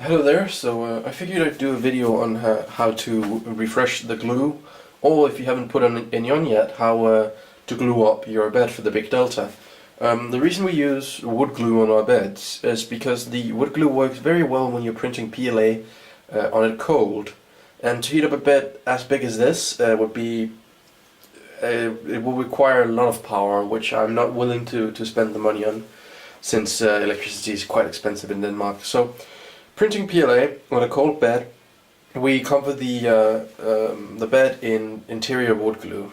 Hello there, so I figured I'd do a video on how to refresh the glue, or if you haven't put any on yet, how to glue up your bed for the Big Delta. The reason we use wood glue on our beds is because the wood glue works very well when you're printing PLA on it cold. And to heat up a bed as big as this it will require a lot of power, which I'm not willing to spend the money on, since electricity is quite expensive in Denmark. So, printing PLA on a cold bed, we cover the bed in interior wood glue,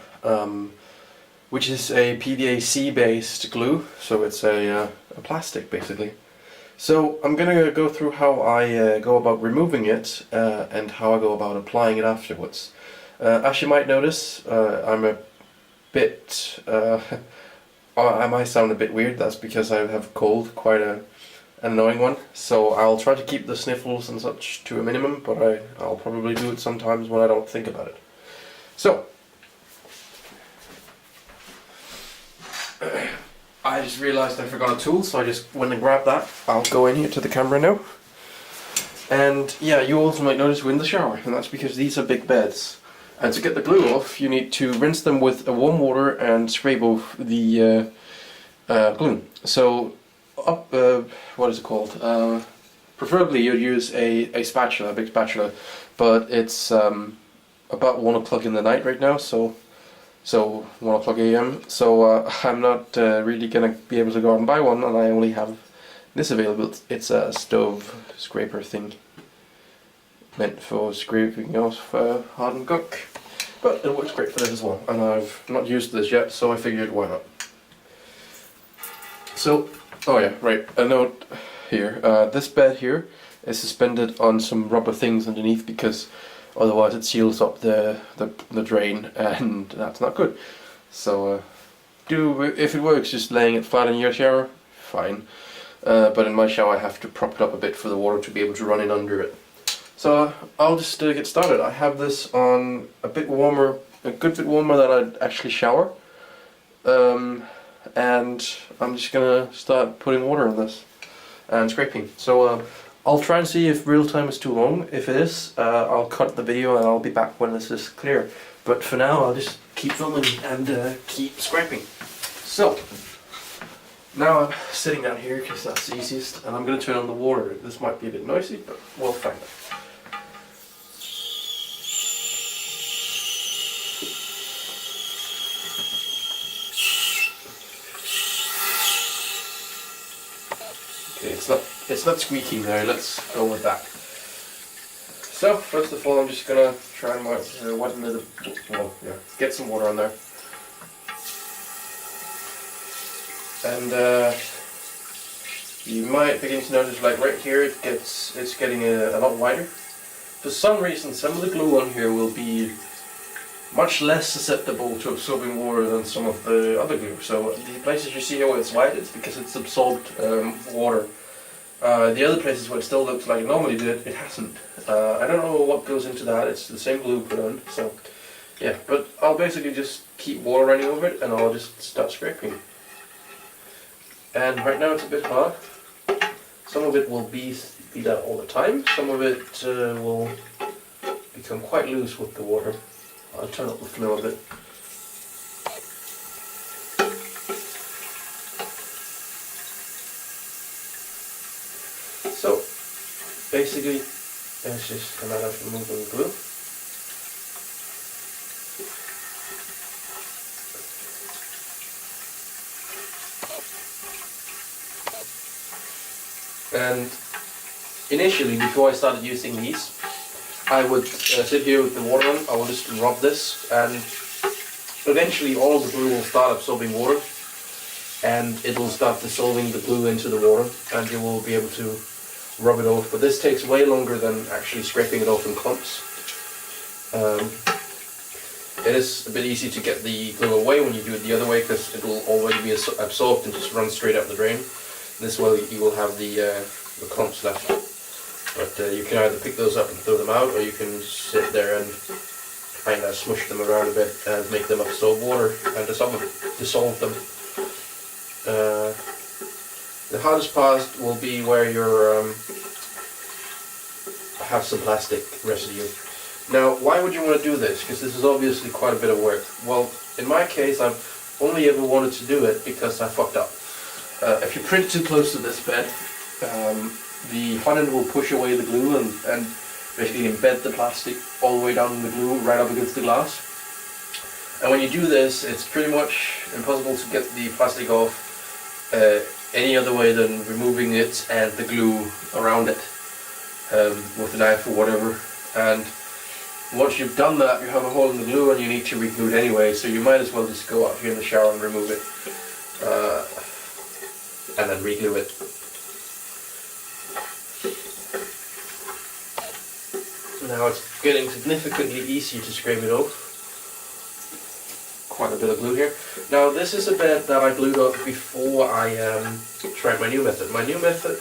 which is a PVAC based glue, so it's a plastic basically. So I'm gonna go through how I go about removing it and how I go about applying it afterwards. As you might notice, I'm a bit I might sound a bit weird. That's because I have a cold, quite an annoying one. So I'll try to keep the sniffles and such to a minimum, but I'll probably do it sometimes when I don't think about it. So I just realised I forgot a tool, so I just went and grabbed that. I'll go in here to the camera now. And yeah, you also might notice we're in the shower, and that's because these are big beds. And to get the glue off, you need to rinse them with warm water and scrape off the glue. So, what is it called? Preferably you'd use a spatula, a big spatula, but it's about 1 o'clock in the night right now, so 1 o'clock AM. So I'm not really gonna be able to go out and buy one, and I only have this available. It's a stove scraper thing, meant for scraping off hardened gunk, but it works great for this as well, and I've not used this yet, so I figured why not. So, oh yeah, right, a note here, this bed here is suspended on some rubber things underneath, because otherwise it seals up the drain, and that's not good. So if it works just laying it flat in your shower, fine, but in my shower I have to prop it up a bit for the water to be able to run in under it. So I'll just get started. I have this on a bit warmer, a good bit warmer than I'd actually shower, and I'm just gonna start putting water in this and scraping. So I'll try and see if real time is too long. If it is, I'll cut the video and I'll be back when this is clear. But for now, I'll just keep filming and keep scraping. So now I'm sitting down here because that's the easiest, and I'm going to turn on the water. This might be a bit noisy, but we'll find out. Okay, it's not squeaking there, let's go with that. So, first of all, I'm just gonna try and widen the, well, yeah, get some water on there. And you might begin to notice, like right here, it's getting a lot wider. For some reason, some of the glue on here will be much less susceptible to absorbing water than some of the other glue. So the places you see here where it's white, it's because it's absorbed water. The other places where it still looks like it normally did, it hasn't. I don't know what goes into that. It's the same glue put on. So yeah, but I'll basically just keep water running over it, and I'll just start scraping. And right now it's a bit hard. Some of it will be that all the time. Some of it will become quite loose with the water. I'll turn up the flow a bit. So, basically, it's just a matter of removing the glue. And initially, before I started using these, I would sit here with the water on. I will just rub this, and eventually all the glue will start absorbing water, and it will start dissolving the glue into the water, and you will be able to rub it off. But this takes way longer than actually scraping it off in clumps. It is a bit easy to get the glue away when you do it the other way, because it will already be absorbed and just run straight out the drain. This way you will have the clumps left. But you can either pick those up and throw them out, or you can sit there and kind of smush them around a bit and make them absorb water and dissolve them. The hardest part will be where you're have some plastic residue. Now, why would you want to do this? Because this is obviously quite a bit of work. Well, in my case, I've only ever wanted to do it because I fucked up. If you print too close to this bed, the hot end will push away the glue and basically embed the plastic all the way down in the glue right up against the glass. And when you do this, it's pretty much impossible to get the plastic off any other way than removing it and the glue around it with a knife or whatever. And once you've done that, you have a hole in the glue and you need to re-glue it anyway, so you might as well just go out here in the shower and remove it and then re-glue it. Now it's getting significantly easier to scrape it off. Quite a bit of glue here. Now this is a bed that I glued up before I tried my new method. My new method,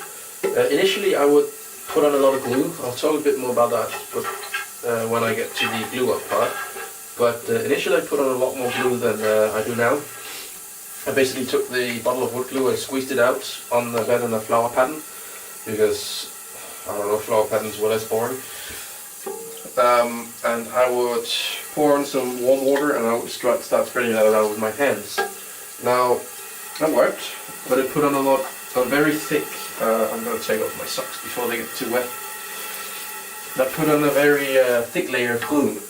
initially I would put on a lot of glue. I'll talk a bit more about that when I get to the glue up part. But initially I put on a lot more glue than I do now. I basically took the bottle of wood glue and squeezed it out on the bed in a flower pattern because, I don't know, flower patterns were less boring. And I would pour in some warm water and I would start spreading that out with my hands. Now, that worked, but it put on a very thick, I'm going to take off my socks before they get too wet. That put on a very thick layer of glue,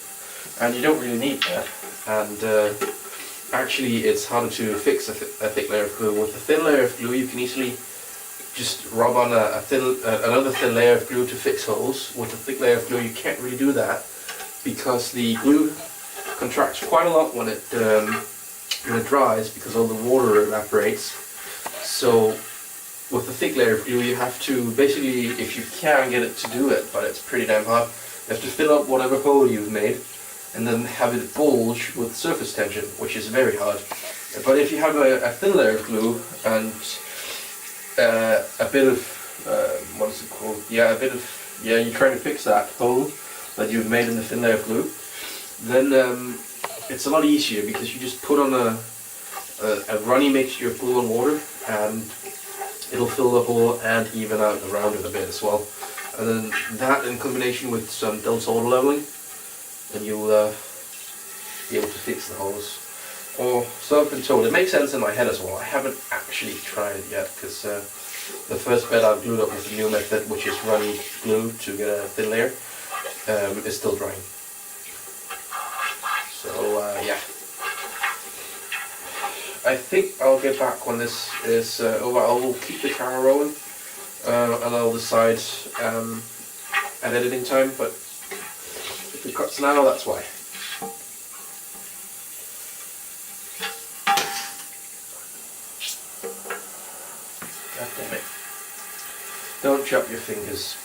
and you don't really need that. And actually it's harder to fix a thick layer of glue. With a thin layer of glue you can easily just rub on another thin layer of glue to fix holes. With a thick layer of glue you can't really do that because the glue contracts quite a lot when it dries because all the water evaporates. So with a thick layer of glue you have to basically, if you can get it to do it, but it's pretty damn hard, you have to fill up whatever hole you've made and then have it bulge with surface tension, which is very hard. But if you have a thin layer of glue and a bit of, what is it called? Yeah, you're trying to fix that hole that you've made in the thin layer of glue, then it's a lot easier because you just put on a runny mixture of glue and water and it'll fill the hole and even out around it a bit as well. And then that in combination with some Delta Bed leveling, and you'll be able to fix the holes. Or so I've been told. It makes sense in my head as well. I haven't actually tried it yet because the first bed I've glued up with the new method, which is runny glue to get a thin layer, is still drying. So yeah. I think I'll get back when this is over. I will keep the camera rolling and I'll decide at editing time, but if it cuts now, that's why. God damn it. Don't chop your fingers.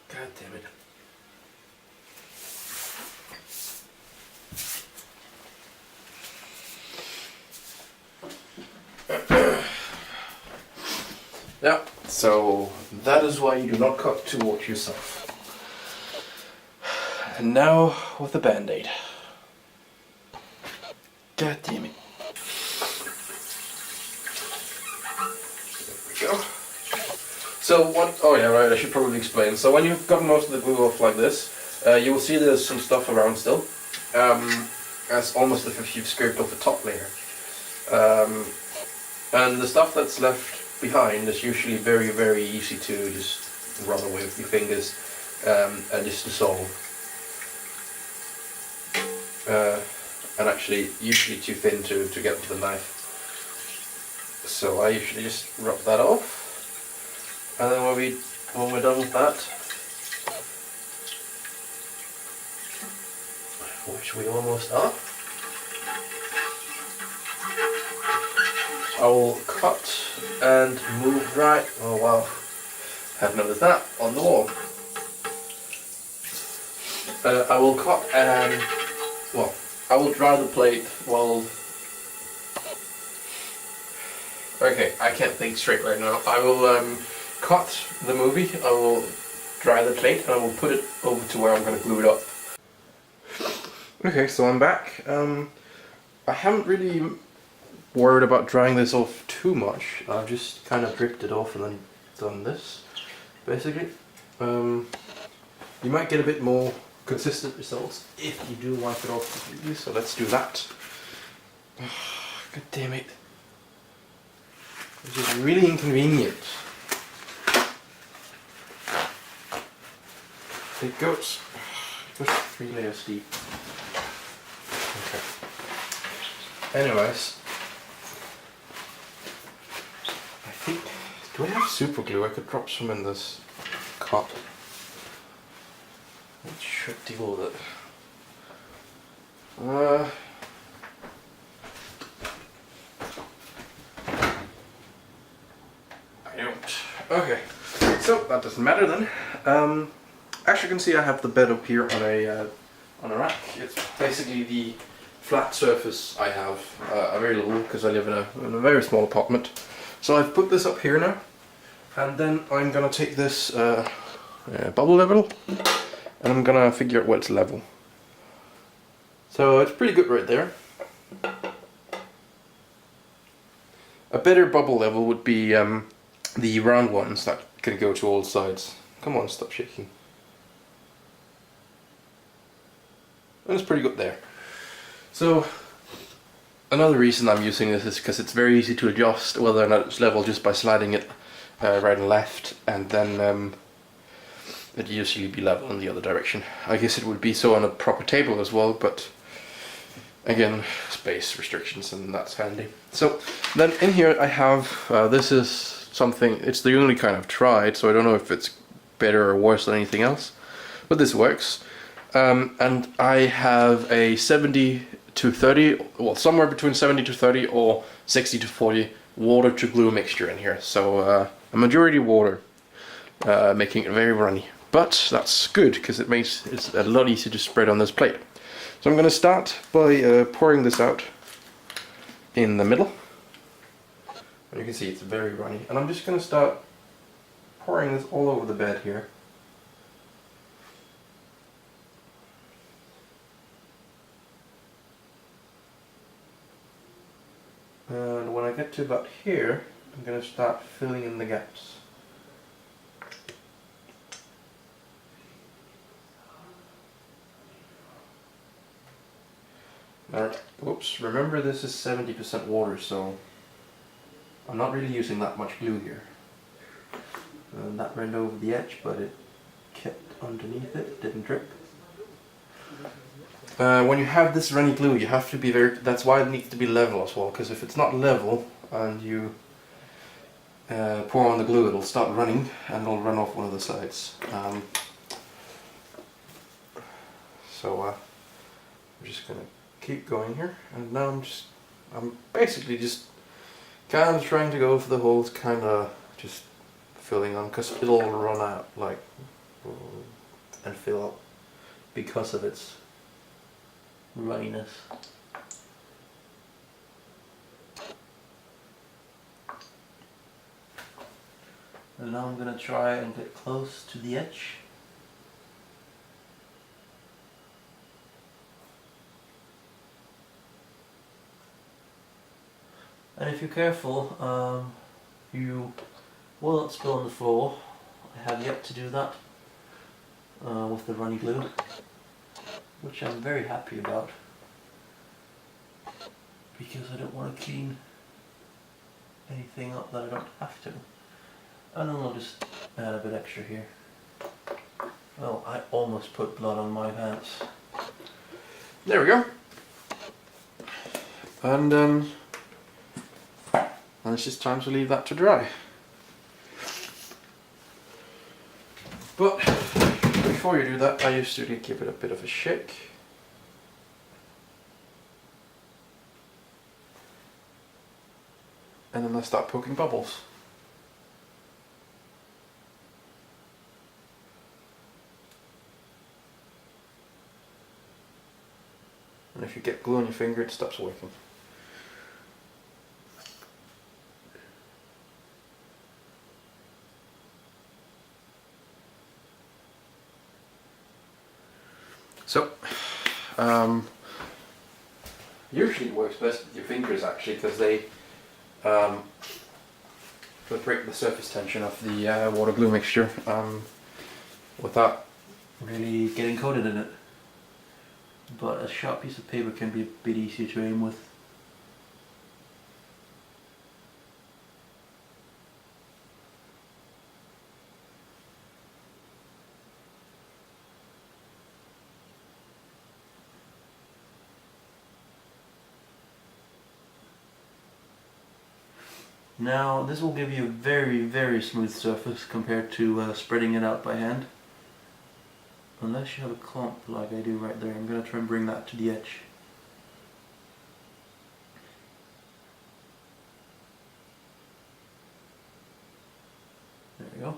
God damn it. Yeah, so that is why you do not cut towards yourself. And now with the band-aid. God damn it. There we go. So what, oh yeah, right, I should probably explain. So when you've gotten most of the glue off like this, you will see there's some stuff around still. As almost as if you've scraped off the top layer. And the stuff that's left behind is usually very, very easy to just rub away with your fingers and just dissolve. And actually, usually too thin to get with the knife. So I usually just rub that off. And then when we're done with that, which we almost are, I will cut and move right, oh wow, have noticed that, on the wall. I will cut and, well, I will dry the plate while, okay, I can't think straight right now. I will cut the movie, I will dry the plate, and I will put it over to where I'm going to glue it up. Okay, so I'm back. I haven't really worried about drying this off too much. I've just kind of dripped it off and then done this, basically. You might get a bit more consistent results if you do wipe it off completely, so let's do that. God damn it. Which is really inconvenient. It goes 3 layers deep. Okay. Anyways, I think, do I have super glue? I could drop some in this cup. It should deal with it. I don't. Okay, so that doesn't matter then. As you can see, I have the bed up here on a rack. It's basically the flat surface I have, very little because I live in a very small apartment. So I've put this up here now, and then I'm gonna take this bubble level, and I'm gonna figure out what's level. So it's pretty good right there. A better bubble level would be the round ones that can go to all sides. Come on, stop shaking. And it's pretty good there. So another reason I'm using this is because it's very easy to adjust whether or not it's level just by sliding it right and left, and then it'd usually be level in the other direction. I guess it would be so on a proper table as well, but again, space restrictions, and that's handy. So then in here I have, this is something, it's the only kind I've tried, so I don't know if it's better or worse than anything else, but this works. And I have a 70 to 30, well, somewhere between 70 to 30 or 60 to 40 water to glue mixture in here. So a majority water, making it very runny. But that's good because it makes it a lot easier to spread on this plate. So I'm going to start by pouring this out in the middle. And you can see it's very runny. And I'm just going to start pouring this all over the bed here. And when I get to about here, I'm going to start filling in the gaps. Now, whoops, remember this is 70% water, so I'm not really using that much glue here. And that ran over the edge, but it kept underneath it, didn't drip. When you have this runny glue, you have to be very, that's why it needs to be level as well, because if it's not level and you pour on the glue, it'll start running and it'll run off one of the sides. So I'm just going to keep going here, and now I'm basically just kind of trying to go for the holes, kind of just filling on, because it'll run out like and fill up because of its runniness. And now I'm going to try and get close to the edge. And if you're careful, you will not spill on the floor. I have yet to do that with the runny glue, which I'm very happy about, because I don't want to clean anything up that I don't have to. And then I'll just add a bit extra here. Oh, I almost put blood on my pants. There we go. And it's just time to leave that to dry. But before you do that, I used to give it a bit of a shake. And then I start poking bubbles. And if you get glue on your finger, it stops working. So, Usually it works best with your fingers actually, because they break the surface tension of the water glue mixture without really getting coated in it. But a sharp piece of paper can be a bit easier to aim with. Now this will give you a very smooth surface compared to spreading it out by hand. Unless you have a clump like I do right there. I'm going to try and bring that to the edge. There we go.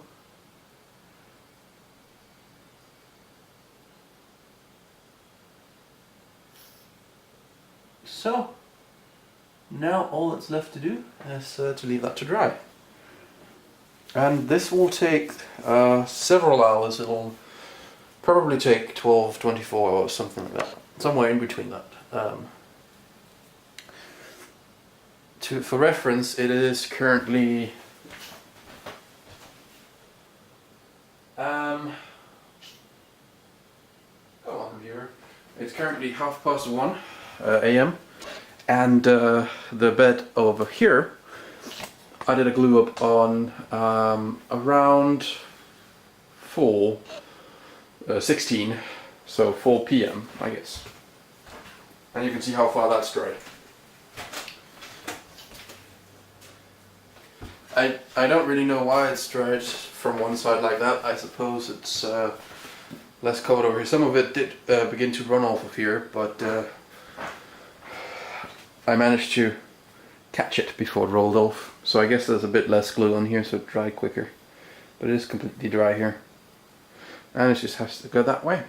So now all that's left to do is to leave that to dry. And this will take several hours. It'll probably take 12, 24 hours, something like that. Somewhere in between that. For reference, it is currently come on, computer. It's currently 1:30 a.m. and the bed over here I did a glue up on around 4:16, so 4 p.m. I guess. And you can see how far that's dried. I don't really know why it's dried from one side like that. I suppose it's less cold over here. Some of it did begin to run off of here, but I managed to catch it before it rolled off. So I guess there's a bit less glue on here, so it dried quicker. But it is completely dry here. And it just has to go that way.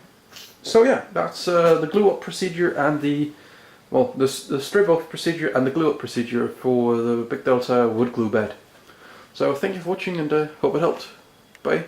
So yeah, that's the glue up procedure and the strip off procedure and the glue up procedure for the Big Delta wood glue bed. So thank you for watching, and hope it helped. Bye.